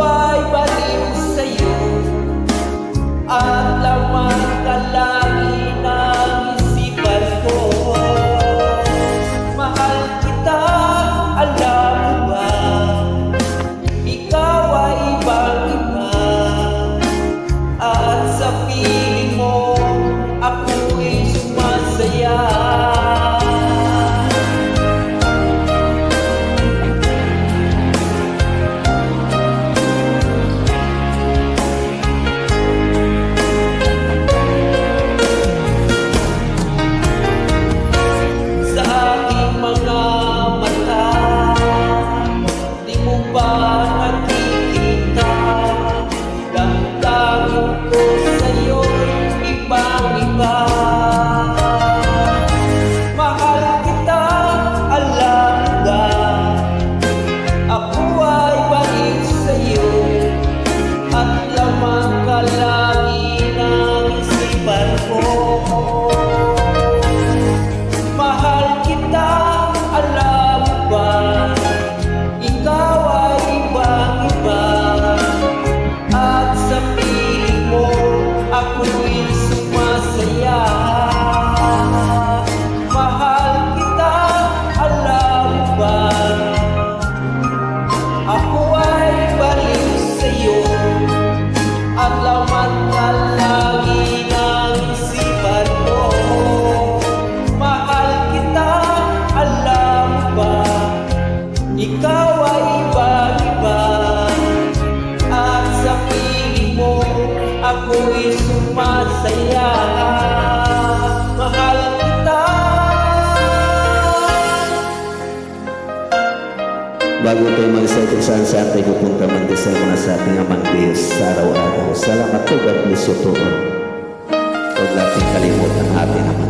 ay baliw sa'yo at laman ka lagi ng isipan ko. Mahal kita, alam mo ba? Ikaw ay ibang-iba at sa piling mo ako'y sumasaya. Ikaw ay iba-iba at sa piling mo ako'y sumasaya. Mahal kita. Bago tayo mag-isa kung saan sa ating pupunta, mandisay muna sa ating Amang Diyos sa araw-araw. Salamat po, God bless you po. Huwag natin kalimutan ating Amang